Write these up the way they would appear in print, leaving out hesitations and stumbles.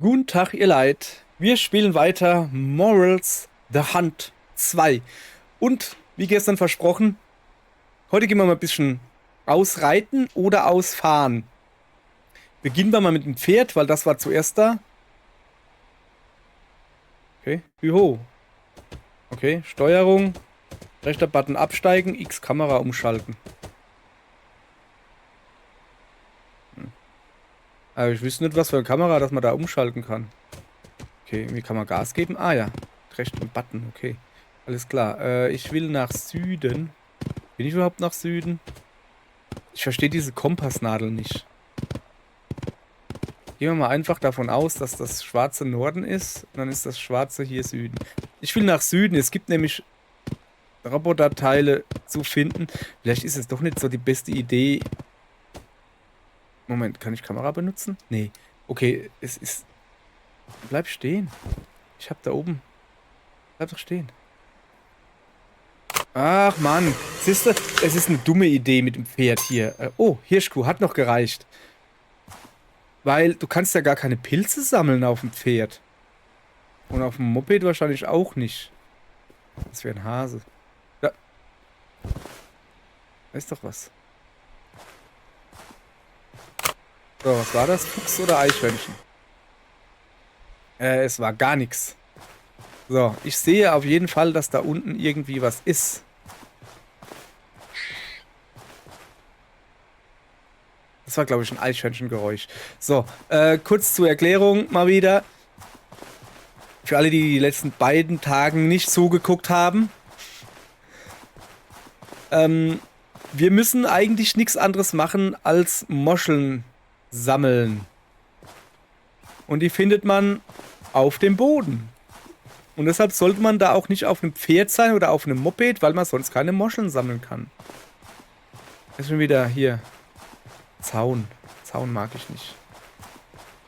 Guten Tag, ihr Leid. Wir spielen weiter Morals The Hunt 2. Und, wie gestern versprochen, heute gehen wir mal ein bisschen ausreiten oder ausfahren. Beginnen wir mal mit dem Pferd, weil das war zuerst da. Okay, Hüho. Okay, Steuerung. Rechter Button absteigen, X Kamera umschalten. Aber ich wüsste nicht, was für eine Kamera, dass man da umschalten kann. Okay, wie kann man Gas geben? Ah ja, rechten Button, okay. Alles klar. Ich will nach Süden. Bin ich überhaupt nach Süden? Ich verstehe diese Kompassnadel nicht. Gehen wir mal einfach davon aus, dass das schwarze Norden ist. Und dann ist das schwarze hier Süden. Ich will nach Süden. Es gibt nämlich Roboterteile zu finden. Vielleicht ist es doch nicht so die beste Idee. Moment, kann ich Kamera benutzen? Nee. Okay, es ist... Bleib stehen. Ich hab da oben... Bleib doch stehen. Ach Mann. Siehste, es ist eine dumme Idee mit dem Pferd hier. Oh, Hirschkuh hat noch gereicht. Weil du kannst ja gar keine Pilze sammeln auf dem Pferd. Und auf dem Moped wahrscheinlich auch nicht. Das wäre ein Hase. Da ist doch was. So, was war das? Fuchs oder Eichhörnchen? Es war gar nichts. So, ich sehe auf jeden Fall, dass da unten irgendwie was ist. Das war, glaube ich, ein Eichhörnchengeräusch. So, kurz zur Erklärung mal wieder. Für alle, die die letzten beiden Tagen nicht zugeguckt haben. Wir müssen eigentlich nichts anderes machen als Moscheln sammeln. Und die findet man auf dem Boden. Und deshalb sollte man da auch nicht auf einem Pferd sein oder auf einem Moped, weil man sonst keine Moscheln sammeln kann. Ist schon wieder hier. Zaun. Zaun mag ich nicht.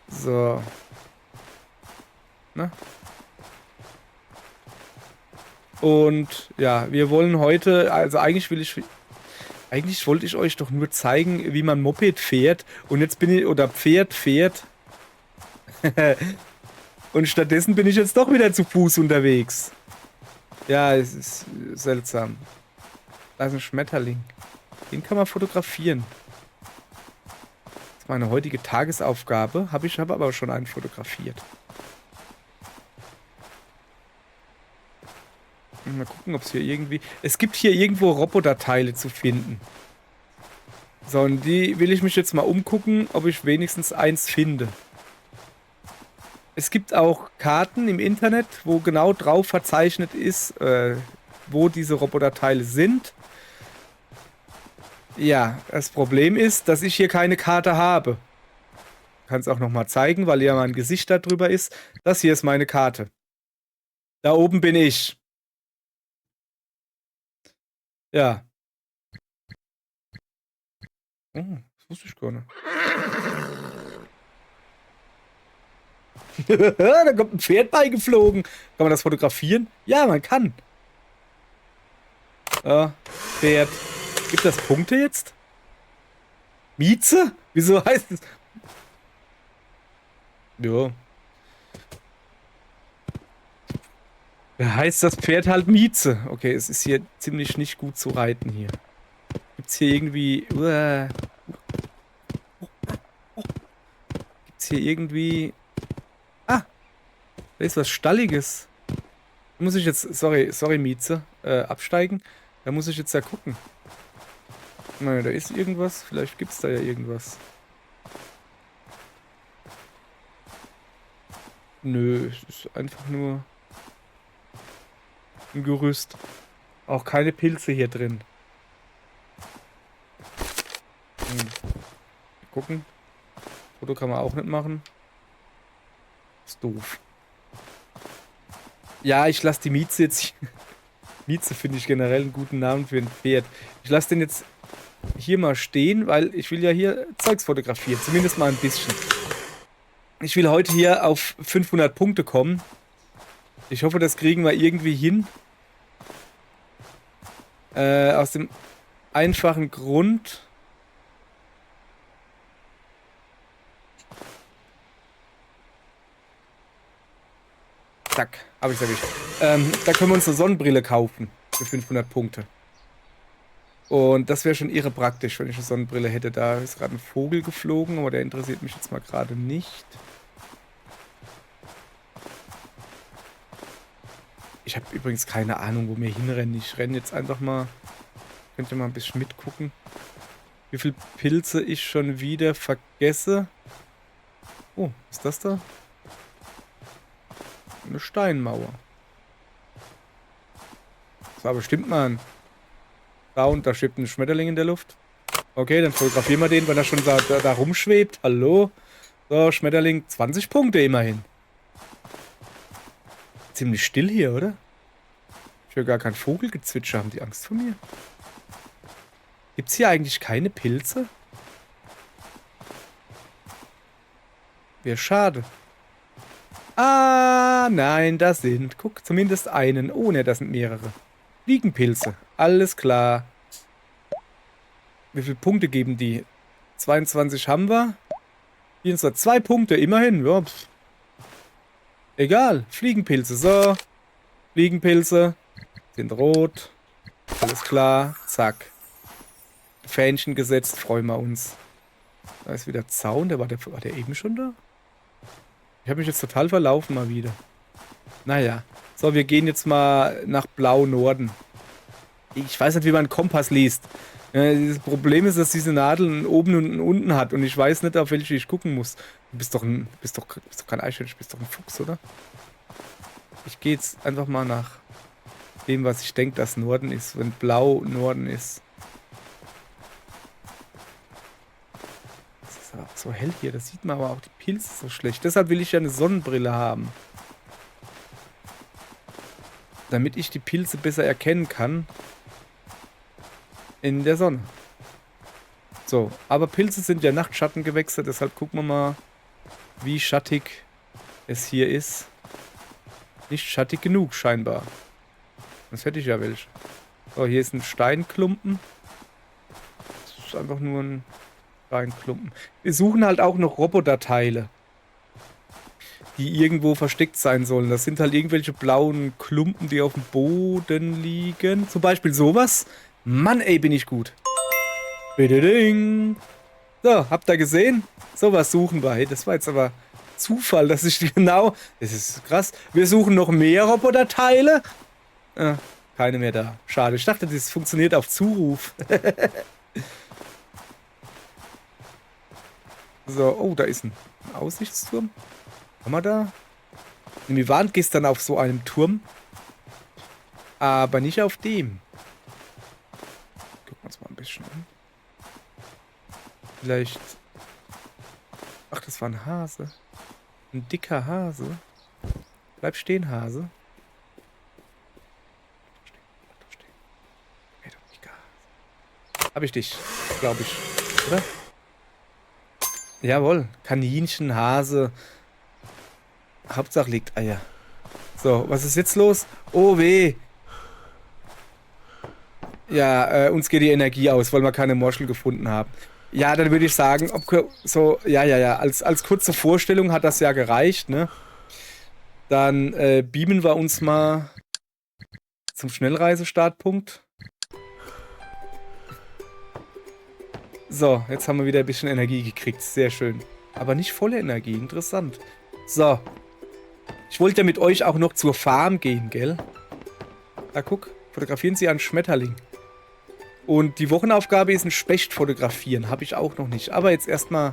So. Ne? Und ja, wir wollen heute, also eigentlich wollte ich euch doch nur zeigen, wie man Moped fährt. Und jetzt bin ich, oder Pferd fährt. Und stattdessen bin ich jetzt doch wieder zu Fuß unterwegs. Ja, es ist seltsam. Da ist ein Schmetterling. Den kann man fotografieren. Das ist meine heutige Tagesaufgabe. Habe aber schon einen fotografiert. Mal gucken, ob es hier irgendwie... Es gibt hier irgendwo Roboterteile zu finden. So, und die will ich mich jetzt mal umgucken, ob ich wenigstens eins finde. Es gibt auch Karten im Internet, wo genau drauf verzeichnet ist, wo diese Roboterteile sind. Ja, das Problem ist, dass ich hier keine Karte habe. Kann es auch nochmal zeigen, weil ja mein Gesicht da drüber ist. Das hier ist meine Karte. Da oben bin ich. Ja. Oh, das wusste ich gar nicht. Da kommt ein Pferd beigeflogen. Kann man das fotografieren? Ja, man kann. Pferd. Gibt das Punkte jetzt? Mieze? Wieso heißt es? Ja. Da heißt das Pferd halt Mieze. Okay, es ist hier ziemlich nicht gut zu reiten hier. Gibt's hier irgendwie... Gibt's hier irgendwie... Ah, da ist was Stalliges. Da muss ich jetzt... Sorry, Mieze. Absteigen. Da muss ich jetzt ja gucken. Naja, da ist irgendwas. Vielleicht gibt's da ja irgendwas. Nö, es ist einfach nur ein Gerüst. Auch keine Pilze hier drin. Gucken. Foto kann man auch nicht machen. Ist doof. Ja, ich lasse die Mieze jetzt... Mieze finde ich generell einen guten Namen für ein Pferd. Ich lasse den jetzt hier mal stehen, weil ich will ja hier Zeugs fotografieren. Zumindest mal ein bisschen. Ich will heute hier auf 500 Punkte kommen. Ich hoffe, das kriegen wir irgendwie hin. Aus dem einfachen Grund... Zack, habe ich es erwischt. Da können wir uns eine Sonnenbrille kaufen für 500 Punkte. Und das wäre schon irre praktisch, wenn ich eine Sonnenbrille hätte. Da ist gerade ein Vogel geflogen, aber der interessiert mich jetzt mal gerade nicht. Ich habe übrigens keine Ahnung, wo wir hinrennen. Ich renne jetzt einfach mal. Könnt ihr mal ein bisschen mitgucken, wie viele Pilze ich schon wieder vergesse. Oh, was ist das da? Eine Steinmauer. Das war bestimmt mal ein... Da und da schwebt ein Schmetterling in der Luft. Okay, dann fotografieren wir den, weil er schon da rumschwebt. Hallo? So, Schmetterling, 20 Punkte immerhin. Ziemlich still hier, oder? Ich höre gar kein Vogelgezwitscher. Haben die Angst vor mir? Gibt's hier eigentlich keine Pilze? Wäre schade. Ah, nein, da sind. Guck, zumindest einen. Oh, ne, das sind mehrere. Fliegenpilze. Alles klar. Wie viele Punkte geben die? 22 haben wir. 24, 2 Punkte, immerhin. Ja, egal. Fliegenpilze. So. Fliegenpilze. Sind rot. Alles klar. Zack. Fähnchen gesetzt. Freuen wir uns. Da ist wieder Zaun. War der eben schon da? Ich habe mich jetzt total verlaufen mal wieder. Naja. So, wir gehen jetzt mal nach Blau Norden. Ich weiß nicht, wie man einen Kompass liest. Das Problem ist, dass diese Nadel einen oben und einen unten hat. Und ich weiß nicht, auf welche ich gucken muss. Du bist doch kein Eichhörnchen, du bist doch ein Fuchs, oder? Ich gehe jetzt einfach mal nach dem, was ich denke, dass Norden ist. Wenn Blau Norden ist. Das ist aber auch so hell hier. Das sieht man aber auch die Pilze so schlecht. Deshalb will ich ja eine Sonnenbrille haben. Damit ich die Pilze besser erkennen kann. In der Sonne. So, aber Pilze sind ja Nachtschattengewächse, deshalb gucken wir mal, wie schattig es hier ist. Nicht schattig genug, scheinbar. Sonst hätte ich ja welche. So, hier ist ein Steinklumpen. Das ist einfach nur ein Steinklumpen. Wir suchen halt auch noch Roboterteile, die irgendwo versteckt sein sollen. Das sind halt irgendwelche blauen Klumpen, die auf dem Boden liegen. Zum Beispiel sowas. Mann, ey, bin ich gut. Bitte ding. So, habt ihr gesehen? Sowas suchen wir. Hey, das war jetzt aber Zufall, dass ich genau... Das ist krass. Wir suchen noch mehr Roboterteile. Keine mehr da. Schade. Ich dachte, das funktioniert auf Zuruf. So, oh, da ist ein Aussichtsturm. Haben wir da? Wir waren gestern auf so einem Turm. Aber nicht auf dem. Gucken wir uns mal ein bisschen an. Vielleicht... Ach, das war ein Hase. Ein dicker Hase. Bleib stehen, Hase. Bleib stehen. Hey, du dicker Hase. Hab ich dich, glaube ich. Oder? Jawohl. Kaninchen, Hase. Hauptsache liegt Eier. So, was ist jetzt los? Oh weh. Ja, uns geht die Energie aus, weil wir keine Moschel gefunden haben. Ja, dann würde ich sagen, so, ja, als kurze Vorstellung hat das ja gereicht, ne? Dann beamen wir uns mal zum Schnellreisestartpunkt. So, jetzt haben wir wieder ein bisschen Energie gekriegt, sehr schön. Aber nicht volle Energie, interessant. So. Ich wollte ja mit euch auch noch zur Farm gehen, gell? Da guck, fotografieren Sie einen Schmetterling. Und die Wochenaufgabe ist ein Specht fotografieren. Habe ich auch noch nicht. Aber jetzt erstmal,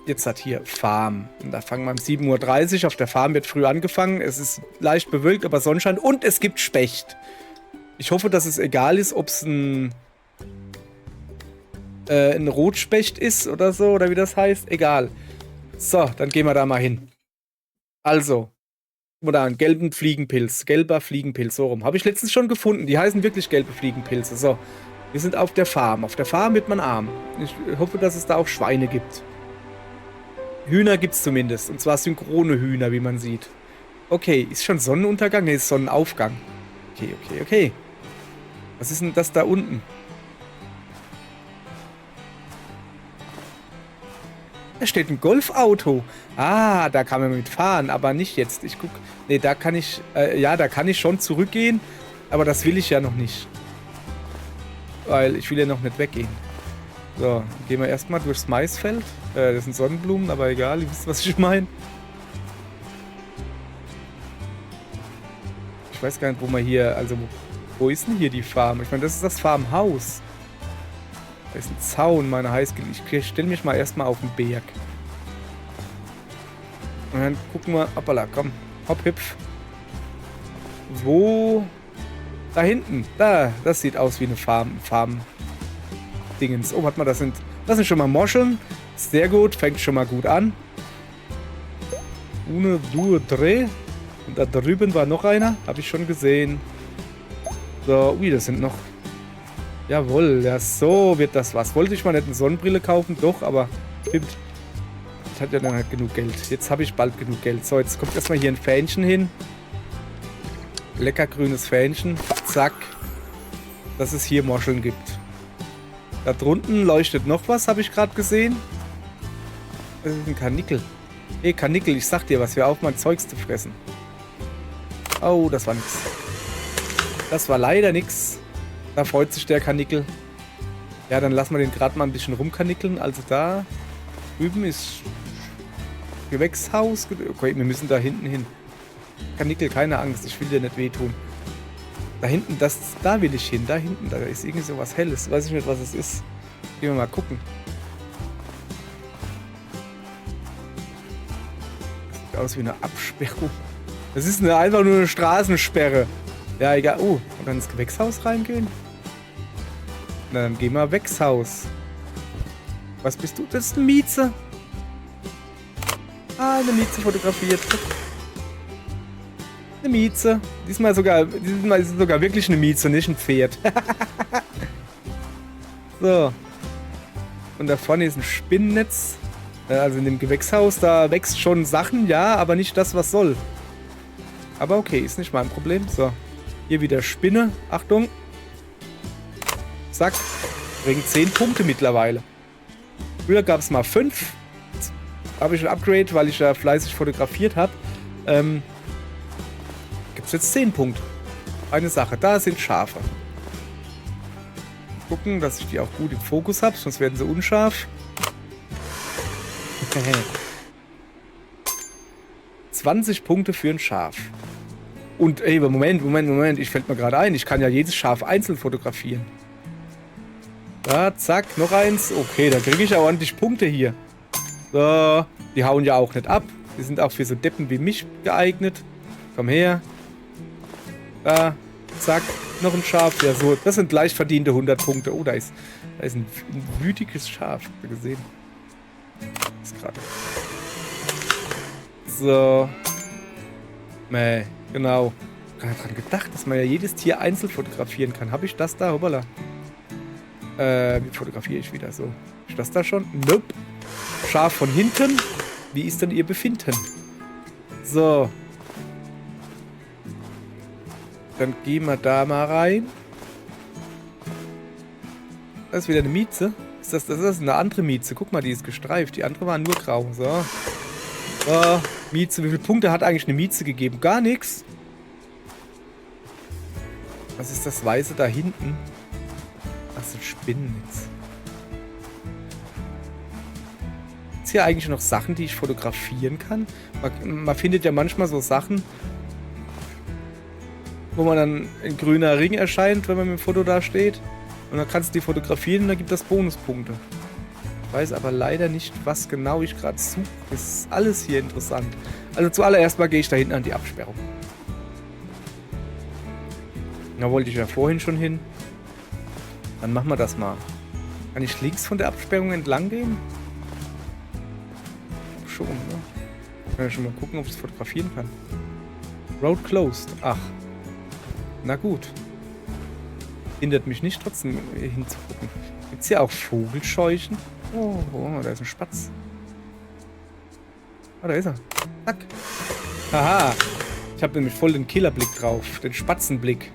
jetzt hat hier Farm. Und da fangen wir um 7:30 Uhr. Auf der Farm wird früh angefangen. Es ist leicht bewölkt, aber Sonnenschein. Und es gibt Specht. Ich hoffe, dass es egal ist, ob es ein Rotspecht ist oder so. Oder wie das heißt. Egal. So, dann gehen wir da mal hin. Also. Oder einen gelben Fliegenpilz. Gelber Fliegenpilz, so rum. Habe ich letztens schon gefunden. Die heißen wirklich gelbe Fliegenpilze. So, wir sind auf der Farm. Auf der Farm wird man arm. Ich hoffe, dass es da auch Schweine gibt. Hühner gibt es zumindest. Und zwar synchrone Hühner, wie man sieht. Okay, ist schon Sonnenuntergang? Ne, ist Sonnenaufgang. Okay. Was ist denn das da unten? Da steht ein Golfauto. Ah, da kann man mit fahren, aber nicht jetzt. Ich guck. Nee, da kann ich. Ja, da kann ich schon zurückgehen. Aber das will ich ja noch nicht. Weil ich will ja noch nicht weggehen. So, gehen wir erstmal durchs Maisfeld. Das sind Sonnenblumen, aber egal, ihr wisst, was ich meine. Ich weiß gar nicht, wo man hier. Also, wo ist denn hier die Farm? Ich meine, das ist das Farmhaus. Da ist ein Zaun, meine Heißgel. Ich stelle mich mal erstmal auf den Berg. Und dann gucken wir. Hoppala, komm. Hopp, hüpf. Wo? Da hinten. Da. Das sieht aus wie eine Farm-Dingens. Oh, warte mal, das sind schon mal Moscheln. Sehr gut. Fängt schon mal gut an. Une, due, drei. Und da drüben war noch einer. Habe ich schon gesehen. So, ui, das sind noch. Jawohl, ja, so wird das was. Wollte ich mal nicht eine Sonnenbrille kaufen? Doch, aber stimmt. Ich hatte ja dann halt genug Geld. Jetzt habe ich bald genug Geld. So, jetzt kommt erstmal hier ein Fähnchen hin. Lecker grünes Fähnchen. Zack. Dass es hier Moscheln gibt. Da drunten leuchtet noch was, habe ich gerade gesehen. Das ist ein Karnickel. Hey, Karnickel, ich sag dir was. Hör auf, mein Zeugs zu fressen. Oh, das war nix. Das war leider nix. Da freut sich der Karnickel. Ja, dann lassen wir den gerade mal ein bisschen rumkarnickeln. Also da drüben ist Gewächshaus. Okay, wir müssen da hinten hin. Karnickel, keine Angst, ich will dir nicht wehtun. Da hinten, da will ich hin. Da hinten, da ist irgendwie so was Helles. Weiß ich nicht, was es ist. Gehen wir mal gucken. Das sieht aus wie eine Absperrung. Das ist einfach nur eine Straßensperre. Ja, egal. Oh, und dann ins Gewächshaus reingehen? Na, dann gehen wir Gewächshaus. Was bist du? Das ist eine Mieze. Ah, eine Mieze fotografiert. Eine Mieze. Diesmal ist es sogar wirklich eine Mieze, nicht ein Pferd. So. Und da vorne ist ein Spinnennetz. Also in dem Gewächshaus, da wächst schon Sachen, ja, aber nicht das, was soll. Aber okay, ist nicht mein Problem. So. Hier wieder Spinne. Achtung. Zack. Bringt 10 Punkte mittlerweile. Früher gab es mal 5. Jetzt habe ich ein Upgrade, weil ich ja fleißig fotografiert habe. Gibt es jetzt 10 Punkte. Eine Sache. Da sind Schafe. Gucken, dass ich die auch gut im Fokus habe, sonst werden sie unscharf. 20 Punkte für ein Schaf. Und ey, Moment, ich fällt mir gerade ein, ich kann ja jedes Schaf einzeln fotografieren. Da, zack, noch eins. Okay, da kriege ich ja ordentlich Punkte hier. So, die hauen ja auch nicht ab. Die sind auch für so Deppen wie mich geeignet. Komm her. Da, zack, noch ein Schaf. Ja, so, das sind leicht verdiente 100 Punkte. Oh, da ist ein wütiges Schaf. Habt ihr gesehen? Ist gerade. So. Mäh. Genau. Ich habe dran gedacht, dass man ja jedes Tier einzeln fotografieren kann. Habe ich das da? Hoppala. Wie fotografiere ich wieder so? Ist das da schon? Nope. Schaf von hinten. Wie ist denn ihr Befinden? So. Dann gehen wir da mal rein. Das ist wieder eine Mieze. Das ist eine andere Mieze. Guck mal, die ist gestreift. Die andere war nur grau. So. So. Mieze. Wie viele Punkte hat eigentlich eine Mieze gegeben? Gar nichts. Was ist das Weiße da hinten? Ach, so ein Spinnennetz. Gibt es hier eigentlich noch Sachen, die ich fotografieren kann? Man findet ja manchmal so Sachen, wo man dann ein grüner Ring erscheint, wenn man mit dem Foto da steht. Und dann kannst du die fotografieren und dann gibt das Bonuspunkte. Ich weiß aber leider nicht, was genau ich gerade suche. Das ist alles hier interessant. Also zuallererst mal gehe ich da hinten an die Absperrung. Da wollte ich ja vorhin schon hin. Dann machen wir das mal. Kann ich links von der Absperrung entlang gehen? Schon, ne? Kann ich schon mal gucken, ob ich es fotografieren kann. Road closed. Ach. Na gut. Hindert mich nicht, trotzdem hinzugucken. Gibt es hier auch Vogelscheuchen? Oh, da ist ein Spatz. Ah, da ist er. Zack. Haha. Ich habe nämlich voll den Killerblick drauf. Den Spatzenblick.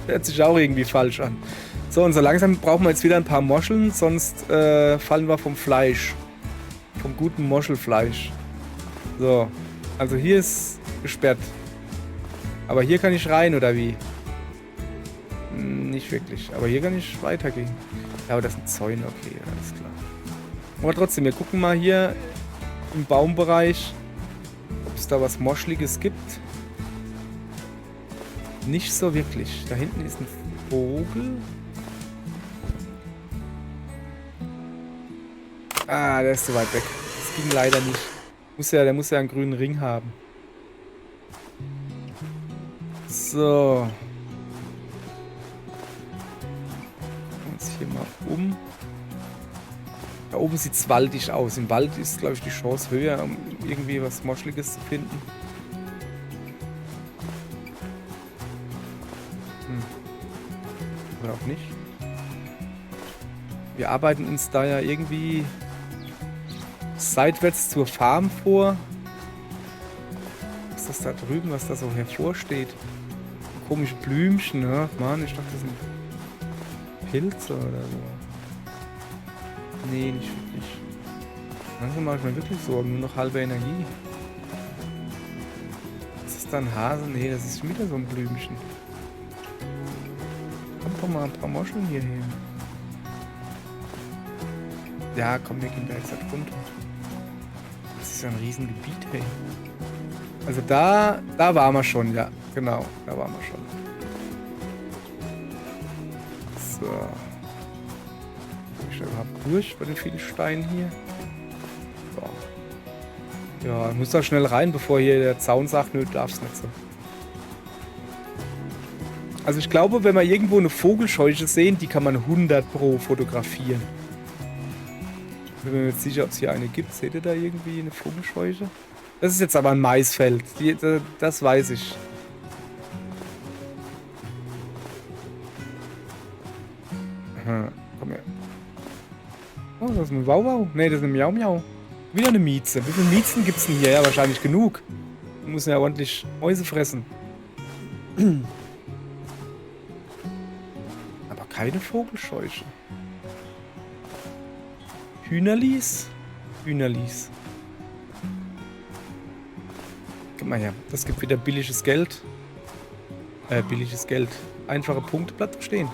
Hört sich auch irgendwie falsch an. So, und so langsam brauchen wir jetzt wieder ein paar Moscheln, sonst fallen wir vom Fleisch. vom guten Moschelfleisch. So, also hier ist gesperrt. Aber hier kann ich rein, oder wie? Nicht wirklich. Aber hier kann ich weitergehen. Ja, aber das sind Zäune, okay, alles klar. Aber trotzdem, wir gucken mal hier im Baumbereich, ob es da was Moschliges gibt. Nicht so wirklich. Da hinten ist ein Vogel. Ah, der ist zu weit weg. Das ging leider nicht. Der muss ja einen grünen Ring haben. So. Uns hier mal um. Da oben sieht es waldig aus. Im Wald ist, glaube ich, die Chance höher, um irgendwie was Moschliges zu finden. Oder auch nicht. Wir arbeiten uns da ja irgendwie seitwärts zur Farm vor. Was ist das da drüben, was da so hervorsteht? Komische Blümchen, ne? Mann, ich dachte, das sind Pilze oder so. Nee, nicht wirklich. Langsam mache ich mir wirklich Sorgen, nur noch halbe Energie. Ist das da ein Hase? Nee, das ist schon wieder so ein Blümchen. Kommt doch mal ein paar Moscheln hierher. Ja, komm, wir gehen da jetzt halt runter. Das ist ja ein Riesengebiet, hey. Also da waren wir schon, ja. Genau, da waren wir schon. So. Komm ich da überhaupt durch bei den vielen Steinen hier? So. Ja, ich muss da schnell rein, bevor hier der Zaun sagt, nö, du darfst nicht so. Also ich glaube, wenn wir irgendwo eine Vogelscheuche sehen, die kann man 100 pro fotografieren. Ich bin mir jetzt sicher, ob es hier eine gibt. Seht ihr da irgendwie eine Vogelscheuche? Das ist jetzt aber ein Maisfeld. Das weiß ich. Aha, komm her. Oh, das ist ein Wauwau. Ne, das ist eine Miau Miau. Wieder eine Mieze. Wie viele Miezen gibt es denn hier? Ja, wahrscheinlich genug. Wir müssen ja ordentlich Mäuse fressen. Aber keine Vogelscheuche. Hühnerlis? Hühnerlis. Guck mal her. Das gibt wieder billiges Geld. Billiges Geld. Einfache Punkte. Bleibt stehen.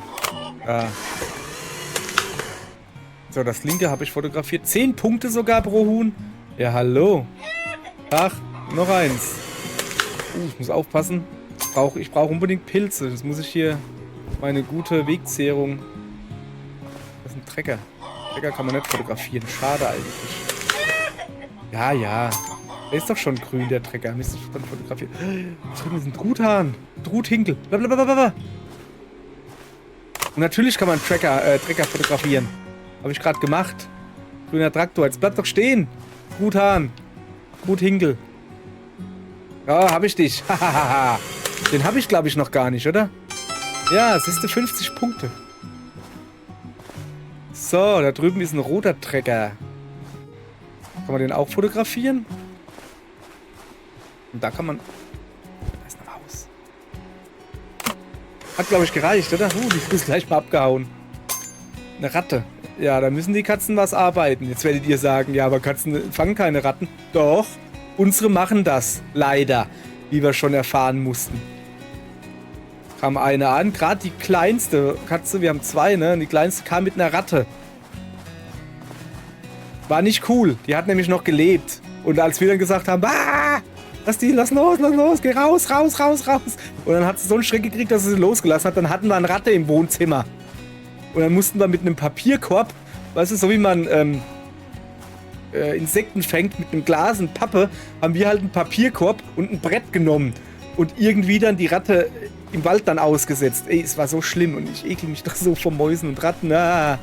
So, das linke habe ich fotografiert. 10 Punkte sogar pro Huhn. Ja, hallo. Ach, noch eins. Ich muss aufpassen. Ich brauche unbedingt Pilze. Das muss ich hier... Meine gute Wegzehrung. Das ist ein Trecker. Trecker kann man nicht fotografieren. Schade eigentlich. Ja, ja. Der ist doch schon grün, der Trecker. Müsste ich dann fotografieren. Da drüben ist ein Truthahn. Truthinkel. Blablabla. Und natürlich kann man Trecker fotografieren. Habe ich gerade gemacht. Grüner Traktor. Jetzt bleib doch stehen. Truthahn. Truthinkel. Ja, habe ich dich. Den habe ich, glaube ich, noch gar nicht, oder? Ja, es ist 50 Punkte. So, da drüben ist ein roter Trecker. Kann man den auch fotografieren? Und da kann man... Da ist eine Maus. Hat, glaube ich, gereicht, oder? Die ist gleich mal abgehauen. Eine Ratte. Ja, da müssen die Katzen was arbeiten. Jetzt werdet ihr sagen, ja, aber Katzen fangen keine Ratten. Doch, unsere machen das. Leider. Wie wir schon erfahren mussten. Kam eine an, gerade die kleinste Katze, wir haben 2, ne? Und die kleinste kam mit einer Ratte. War nicht cool. Die hat nämlich noch gelebt. Und als wir dann gesagt haben, lass los, geh raus. Und dann hat sie so einen Schreck gekriegt, dass sie losgelassen hat. Dann hatten wir eine Ratte im Wohnzimmer. Und dann mussten wir mit einem Papierkorb, weißt du, so wie man Insekten fängt mit einem Glas und Pappe, haben wir halt einen Papierkorb und ein Brett genommen. Und irgendwie dann die Ratte im Wald dann ausgesetzt. Ey, es war so schlimm und ich ekel mich doch so vor Mäusen und Ratten. Ja,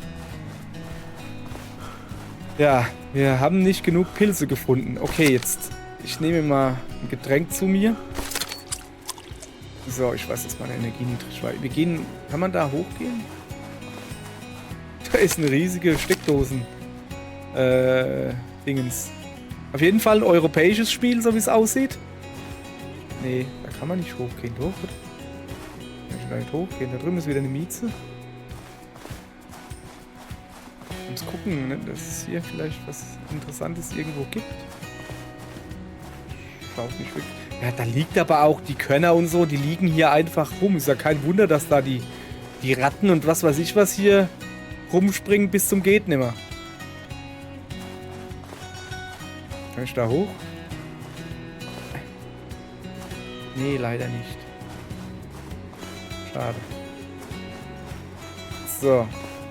wir haben nicht genug Pilze gefunden. Okay, jetzt, ich nehme mal ein Getränk zu mir. So, ich weiß, dass meine Energie niedrig war. Wir gehen, kann man da hochgehen? Da ist eine riesige Steckdosen. Dingens. Auf jeden Fall ein europäisches Spiel, so wie es aussieht. Nee, da kann man nicht hochgehen. Doch, oder? Kann ich gar nicht hochgehen. Da drüben ist wieder eine Mieze. Und muss gucken, ne, dass es hier vielleicht was Interessantes irgendwo gibt. Schaut nicht wirklich. Ja, da liegt aber auch die Körner und so, die liegen hier einfach rum. Ist ja kein Wunder, dass da die Ratten und was weiß ich was hier rumspringen bis zum Gehtnimmer. Kann ich da hoch? Nee, leider nicht. Schade. So.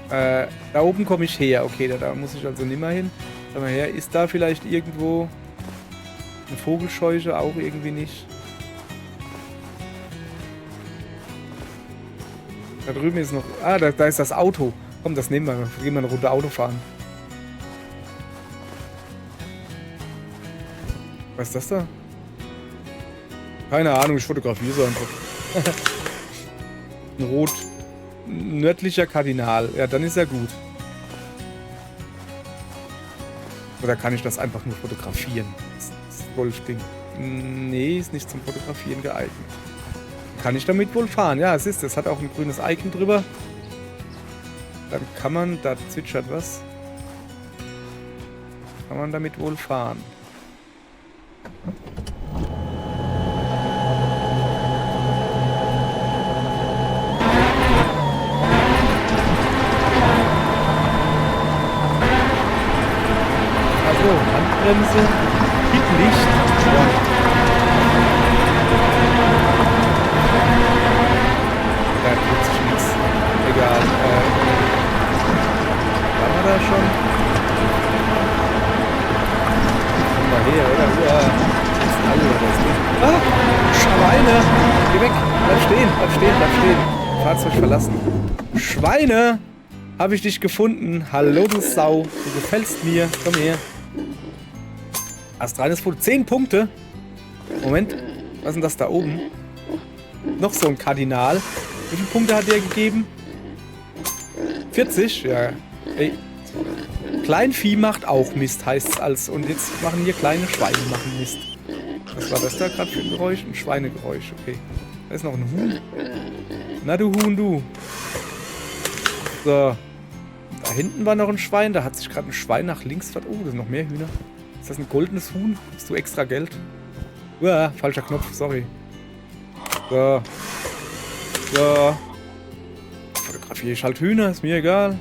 Da oben komme ich her. Okay, da muss ich also nimmer hin. Sag mal her, ist da vielleicht irgendwo eine Vogelscheuche? Auch irgendwie nicht. Da drüben ist noch... Ah, da ist das Auto. Komm, das nehmen wir. Gehen wir eine Runde Auto fahren. Was ist das da? Keine Ahnung, ich fotografiere so einfach. Ein rot... Nördlicher Kardinal. Ja, dann ist er gut. Oder kann ich das einfach nur fotografieren? Das Wolfding. Nee, ist nicht zum Fotografieren geeignet. Kann ich damit wohl fahren? Ja, es ist. Es hat auch ein grünes Icon drüber. Dann kann man... Da zwitschert was. Kann man damit wohl fahren. Handbremse, Licht. Ja. Da tut sich nichts. Egal. Waren wir da schon? Kommen wir her, oder? Ja. Das ist alle das Ding. Ah! Schweine! Geh weg! Bleib stehen! Bleib stehen! Bleib stehen! Fahrzeug verlassen. Schweine! Habe ich dich gefunden. Hallo, du Sau. Du gefällst mir. Komm her. Astreines Foto. 10 Punkte. Moment. Was ist denn das da oben? Noch so ein Kardinal. Wie viele Punkte hat der gegeben? 40? Ja. Ey. Kleinvieh macht auch Mist, heißt es als. Und jetzt machen hier kleine Schweine machen Mist. Was war das da gerade für ein Geräusch? Ein Schweinegeräusch. Okay. Da ist noch ein Huhn. Na du Huhn, du. So. Da hinten war noch ein Schwein. Da hat sich gerade ein Schwein nach links ver... Oh, da sind noch mehr Hühner. Ist das ein goldenes Huhn? Hast du extra Geld? Uah, falscher Knopf, sorry. So. So. Fotografiere ich halt Hühner, ist mir egal.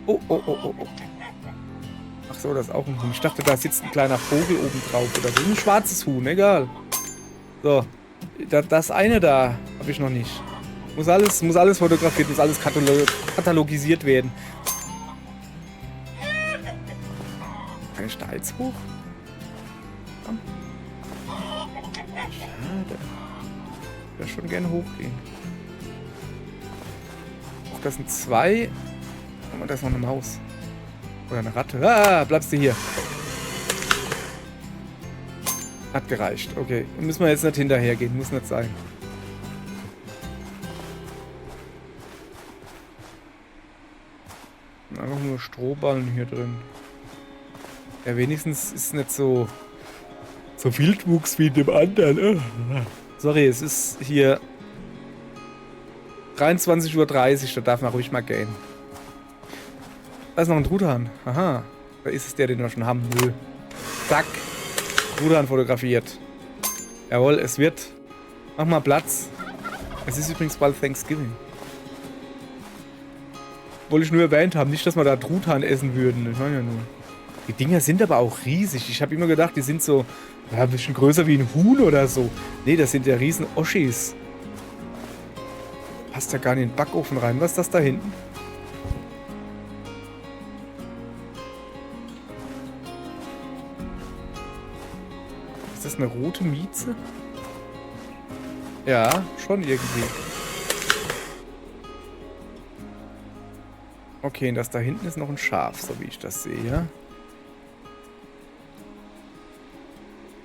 Oh, oh, oh, oh, oh. Ach so, das ist auch ein Huhn. Ich dachte, da sitzt ein kleiner Vogel oben drauf oder so. Ein schwarzes Huhn, egal. So. Das eine da habe ich noch nicht. Muss alles fotografiert, muss alles katalogisiert werden. Kann ich da jetzt hoch? Komm. Schade. Ich würde schon gerne hochgehen. Ach, das sind 2. Oh, da ist noch eine Maus. Oder eine Ratte. Ah, bleibst du hier. Hat gereicht. Okay. Müssen wir jetzt nicht hinterhergehen. Muss nicht sein. Einfach nur Strohballen hier drin. Ja, wenigstens ist es nicht so Wildwuchs wie in dem anderen. Sorry, es ist hier 23:30 Uhr, da darf man ruhig mal gehen. Da ist noch ein Truthahn. Aha, da ist es der, den wir schon haben. Nö. Zack. Truthahn fotografiert. Jawohl, es wird. Mach mal Platz. Es ist übrigens bald Thanksgiving. Wollte ich nur erwähnt haben, nicht, dass wir da Truthahn essen würden. Ich meine ja nur. Die Dinger sind aber auch riesig. Ich habe immer gedacht, die sind so ja, ein bisschen größer wie ein Huhn oder so. Nee, das sind ja riesen Oschis. Passt ja gar nicht in den Backofen rein. Was ist das da hinten? Ist das eine rote Mieze? Ja, schon irgendwie. Okay, und das da hinten ist noch ein Schaf, so wie ich das sehe.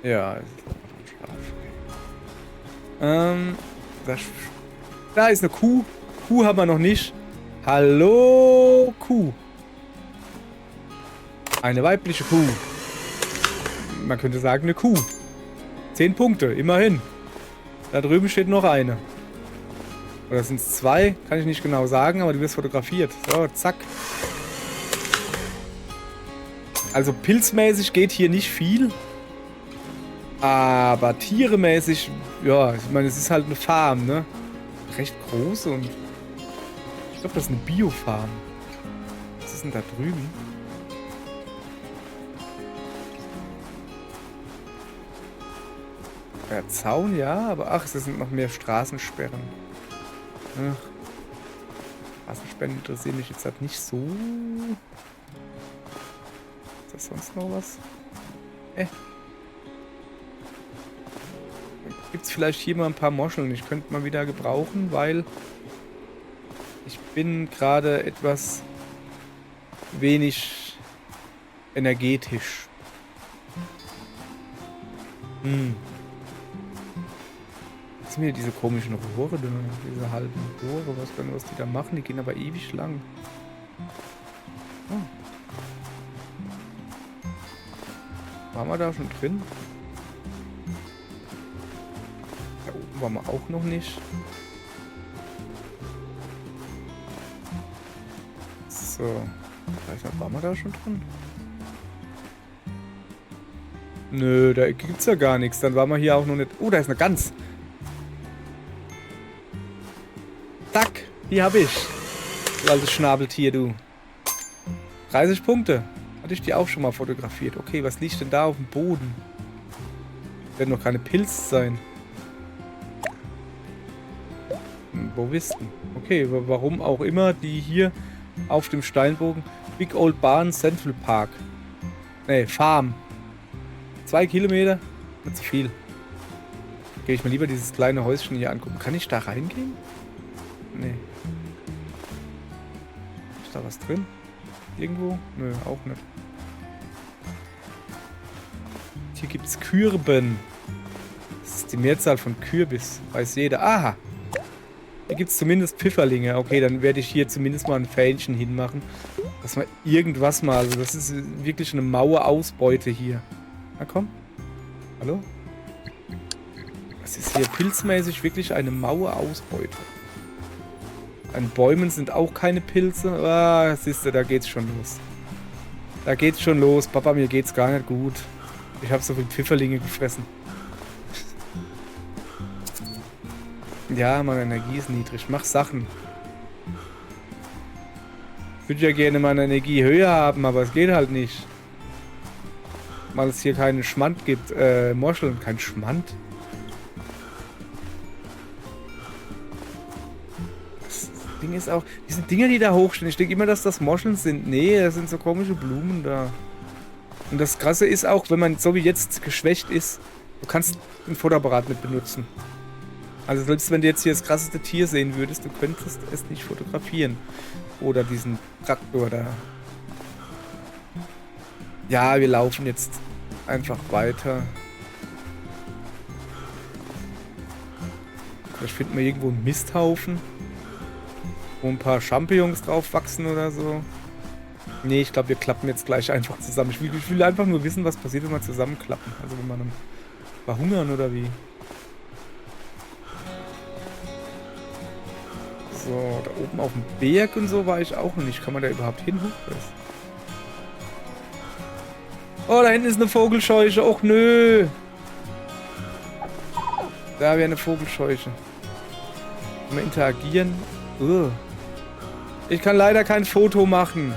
Ja, es ist noch ein Schaf. Da ist eine Kuh. Kuh haben wir noch nicht. Hallo, Kuh. Eine weibliche Kuh. Man könnte sagen, eine Kuh. 10 Punkte, immerhin. Da drüben steht noch eine. Oder sind es 2? Kann ich nicht genau sagen, aber die wird fotografiert. So, zack. Also pilzmäßig geht hier nicht viel. Aber tieremäßig, ja, ich meine, es ist halt eine Farm, ne? Recht groß und ich glaube, das ist eine Biofarm. Was ist denn da drüben? Ja, Zaun, ja, aber ach, es sind noch mehr Straßensperren. Ach. Straßensperren interessieren mich jetzt halt nicht so. Ist das sonst noch was? Gibt es vielleicht hier mal ein paar Moscheln? Ich könnte mal wieder gebrauchen, weil ich bin gerade etwas wenig energetisch. Was sind mir diese komischen Rohre da? Diese halben Rohre, was die da machen? Die gehen aber ewig lang. Oh. Waren wir da schon drin? Da oben waren wir auch noch nicht. So. Vielleicht waren wir da schon drin? Nö, da gibt's ja gar nichts. Dann waren wir hier auch noch nicht... Oh, da ist eine Gans. Zack, hier hab ich. Du altes Schnabeltier, du. 30 Punkte. Hatte ich die auch schon mal fotografiert. Okay, was liegt denn da auf dem Boden? Werden noch keine Pilze sein. Wo bist du? Okay, warum auch immer die hier auf dem Steinbogen. Big Old Barn Central Park. Ne, Farm. 2 Kilometer? Nicht zu viel. Gehe ich mal lieber dieses kleine Häuschen hier angucken. Kann ich da reingehen? Nee. Ist da was drin? Irgendwo? Nö, auch nicht. Hier gibt es Kürben. Das ist die Mehrzahl von Kürbis. Weiß jeder. Aha! Hier gibt es zumindest Pfifferlinge. Okay, dann werde ich hier zumindest mal ein Fähnchen hinmachen. Dass wir irgendwas mal... Also das ist wirklich eine maue Ausbeute hier. Na komm. Hallo? Das ist hier pilzmäßig wirklich eine maue Ausbeute. An Bäumen sind auch keine Pilze. Ah, siehst du, da geht's schon los. Da geht's schon los. Papa, mir geht's gar nicht gut. Ich habe so viele Pfifferlinge gefressen. Ja, meine Energie ist niedrig. Mach Sachen. Ich würde ja gerne meine Energie höher haben, aber es geht halt nicht. Weil es hier keinen Schmand gibt. Moscheln, kein Schmand. Ding ist auch, diese Dinger, die da hochstehen, ich denke immer, dass das Moscheln sind. Nee, das sind so komische Blumen da. Und das Krasse ist auch, wenn man so wie jetzt geschwächt ist, du kannst ein Fotoapparat mit benutzen. Also selbst wenn du jetzt hier das krasseste Tier sehen würdest, du könntest es nicht fotografieren. Oder diesen Traktor da. Ja, wir laufen jetzt einfach weiter. Vielleicht finden wir irgendwo einen Misthaufen, wo ein paar Champignons drauf wachsen oder so. Nee, ich glaube, wir klappen jetzt gleich einfach zusammen. Ich will einfach nur wissen, was passiert, wenn wir zusammenklappen. Also wenn wir dann verhungern oder wie. So, da oben auf dem Berg und so war ich auch noch nicht. Kann man da überhaupt hin? Oh, da hinten ist eine Vogelscheuche. Och, nö. Da wäre eine Vogelscheuche. Können wir interagieren? Ich kann leider kein Foto machen.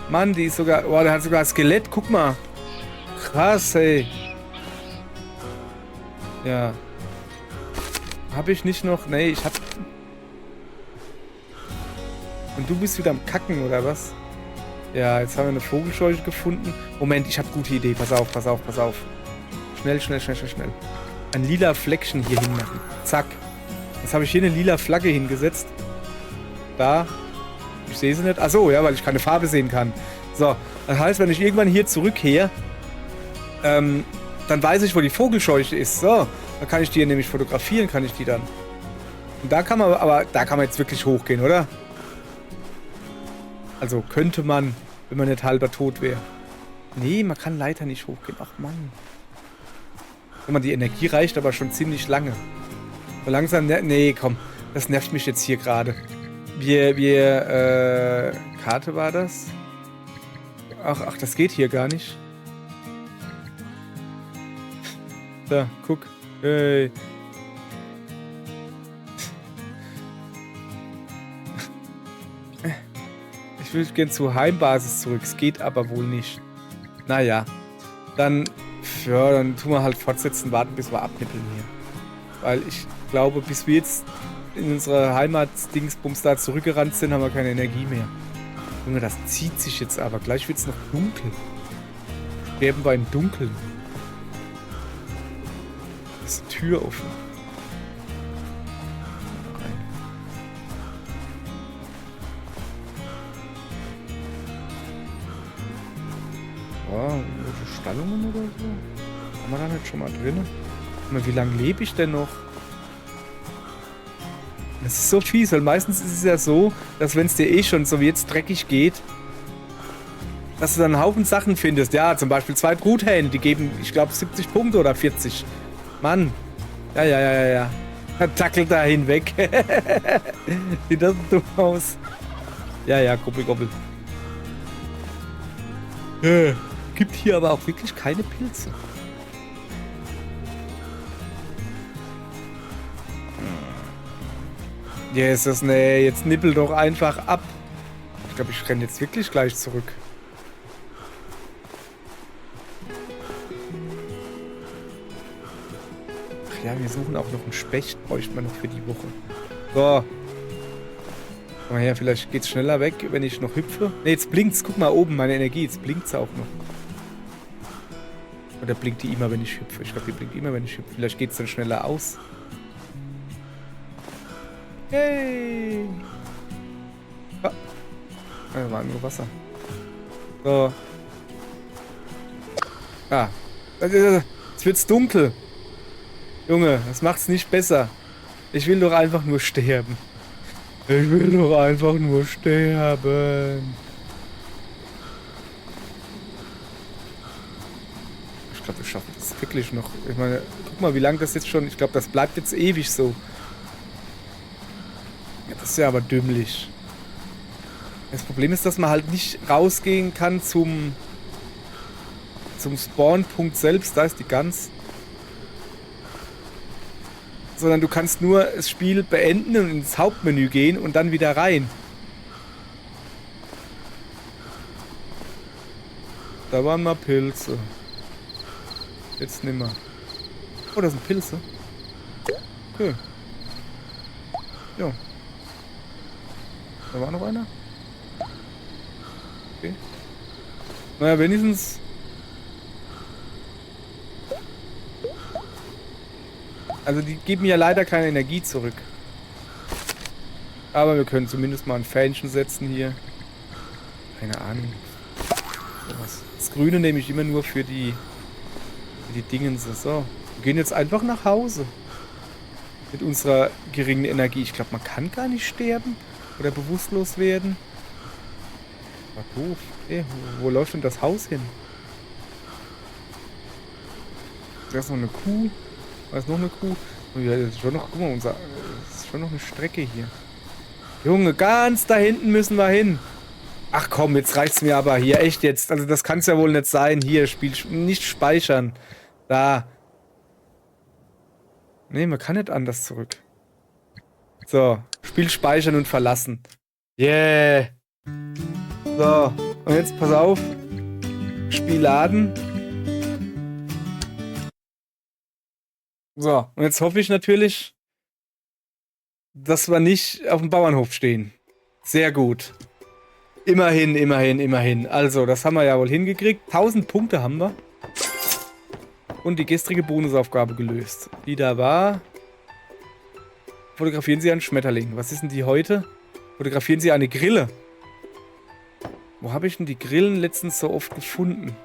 Mann, die ist sogar... Boah, der hat sogar ein Skelett. Guck mal. Krass, ey. Ja. Hab ich nicht noch... Nee, ich hab... Und du bist wieder am Kacken, oder was? Ja, jetzt haben wir eine Vogelscheuche gefunden. Moment, ich habe gute Idee. Pass auf, pass auf, pass auf. Schnell, schnell, schnell, schnell, schnell. Ein lila Fleckchen hier hinmachen. Zack. Jetzt habe ich hier eine lila Flagge hingesetzt. Da. Ich sehe sie nicht. Achso, ja, weil ich keine Farbe sehen kann. So, das heißt, wenn ich irgendwann hier zurückkehre, dann weiß ich, wo die Vogelscheuche ist. So, dann kann ich die hier nämlich fotografieren, kann ich die dann. Und da kann man, aber da kann man jetzt wirklich hochgehen, oder? Also könnte man, wenn man nicht halber tot wäre. Nee, man kann leider nicht hochgehen. Ach Mann. Wenn man die Energie reicht, aber schon ziemlich lange. So langsam, nee, komm. Das nervt mich jetzt hier gerade. Karte war das? Ach, das geht hier gar nicht. Da, guck. Hey. Ich will gerne zur Heimbasis zurück. Es geht aber wohl nicht. Naja. Dann tun wir halt fortsetzen, warten, bis wir abnippeln hier. Weil ich glaube, bis wir jetzt in unsere Heimat-Dingsbums da zurückgerannt sind, haben wir keine Energie mehr. Junge, das zieht sich jetzt aber. Gleich wird es noch dunkel. Sterben wir im Dunkeln. Ist die Tür offen. Oh, irgendwelche Stallungen oder so? Haben wir da nicht schon mal drin? Wie lange lebe ich denn noch? Das ist so fies, weil meistens ist es ja so, dass wenn es dir eh schon so wie jetzt dreckig geht, dass du dann einen Haufen Sachen findest. Ja, zum Beispiel 2 Bruthähne, die geben, ich glaube, 70 Punkte oder 40. Mann. Ja. Tackelt da hinweg. Sieht das dumm aus. Ja, Gruppel. Gibt hier aber auch wirklich keine Pilze. Jesus, nee, jetzt nippel doch einfach ab. Ich glaube, ich renne jetzt wirklich gleich zurück. Ach ja, wir suchen auch noch einen Specht, bräuchten wir noch für die Woche. So. Komm mal her, vielleicht geht's schneller weg, wenn ich noch hüpfe. Ne, jetzt blinkt's. Guck mal oben, meine Energie. Jetzt blinkt's auch noch. Oder blinkt die immer, wenn ich hüpfe? Ich glaube, die blinkt immer, wenn ich hüpfe. Vielleicht geht's dann schneller aus. Hey! Ah. Da war nur Wasser. So. Ah. Jetzt wird's dunkel. Junge, das macht's nicht besser. Ich will doch einfach nur sterben. Ich will doch einfach nur sterben. Ich glaube, wir schaffen das wirklich noch. Ich meine, guck mal, wie lange das jetzt schon... Ich glaube, das bleibt jetzt ewig so. Ja, das ist ja aber dümmlich. Das Problem ist, dass man halt nicht rausgehen kann zum Spawnpunkt selbst. Da ist die Gans. Sondern du kannst nur das Spiel beenden und ins Hauptmenü gehen und dann wieder rein. Da waren mal Pilze. Jetzt nimmer. Oh, das sind Pilze. Okay. Ja. Da war noch einer. Okay. Naja, wenigstens... Also die geben ja leider keine Energie zurück. Aber wir können zumindest mal ein Fähnchen setzen hier. Keine Ahnung. Das Grüne nehme ich immer nur für die Dingens. So, wir gehen jetzt einfach nach Hause. Mit unserer geringen Energie. Ich glaube, man kann gar nicht sterben. Oder bewusstlos werden. War doof. Hey, wo läuft denn das Haus hin? Da ist noch eine Kuh. Da ist noch eine Kuh. Oh ja, das ist schon noch, guck mal, das ist schon noch eine Strecke hier. Junge, ganz da hinten müssen wir hin. Ach komm, jetzt reicht's mir aber hier. Echt jetzt. Also das kann's ja wohl nicht sein. Hier, Spiel nicht speichern. Da. Nee, man kann nicht anders zurück. So, Spiel speichern und verlassen. Yeah. So, und jetzt pass auf. Spiel laden. So, und jetzt hoffe ich natürlich, dass wir nicht auf dem Bauernhof stehen. Sehr gut. Immerhin. Also, das haben wir ja wohl hingekriegt. 1000 Punkte haben wir. Und die gestrige Bonusaufgabe gelöst. Die da war... Fotografieren Sie einen Schmetterling. Was ist denn die heute? Fotografieren Sie eine Grille. Wo habe ich denn die Grillen letztens so oft gefunden?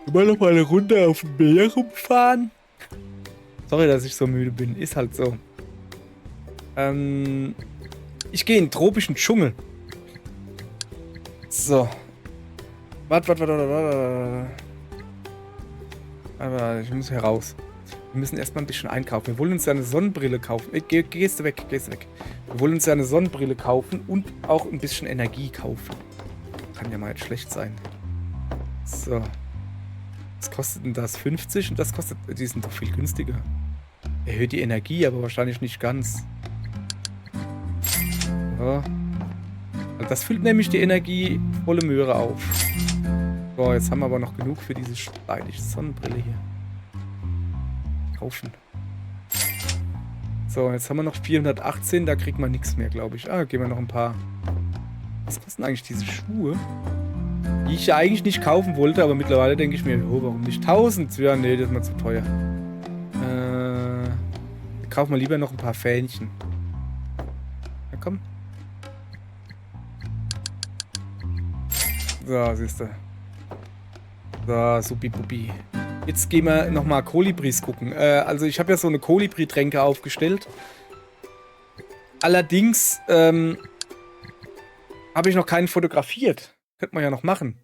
Immer noch mal eine Runde auf dem Meer rumfahren. Sorry, dass ich so müde bin. Ist halt so. Ich gehe in den tropischen Dschungel. So. Warte. Aber ich muss hier raus. Wir müssen erstmal ein bisschen einkaufen. Wir wollen uns ja eine Sonnenbrille kaufen. Gehst du weg, gehst du weg. Wir wollen uns ja eine Sonnenbrille kaufen und auch ein bisschen Energie kaufen. Kann ja mal jetzt schlecht sein. So. Was kostet denn das? 50 und das kostet... Die sind doch viel günstiger. Erhöht die Energie, aber wahrscheinlich nicht ganz. So. Also das füllt nämlich die Energie volle Möhre auf. So, jetzt haben wir aber noch genug für diese stylische Sonnenbrille hier. Kaufen. So, jetzt haben wir noch 418, da kriegt man nichts mehr, glaube ich. Ah, gehen wir noch ein paar. Was kosten eigentlich diese Schuhe? Die ich ja eigentlich nicht kaufen wollte, aber mittlerweile denke ich mir, oh, warum nicht 1000? Ja, nee, das ist mir zu teuer. Kaufen wir lieber noch ein paar Fähnchen. Na komm. So, siehst du. So, supi-pupi. Jetzt gehen wir nochmal Kolibris gucken. Also ich habe ja so eine Kolibri-Tränke aufgestellt. Allerdings habe ich noch keinen fotografiert. Könnte man ja noch machen.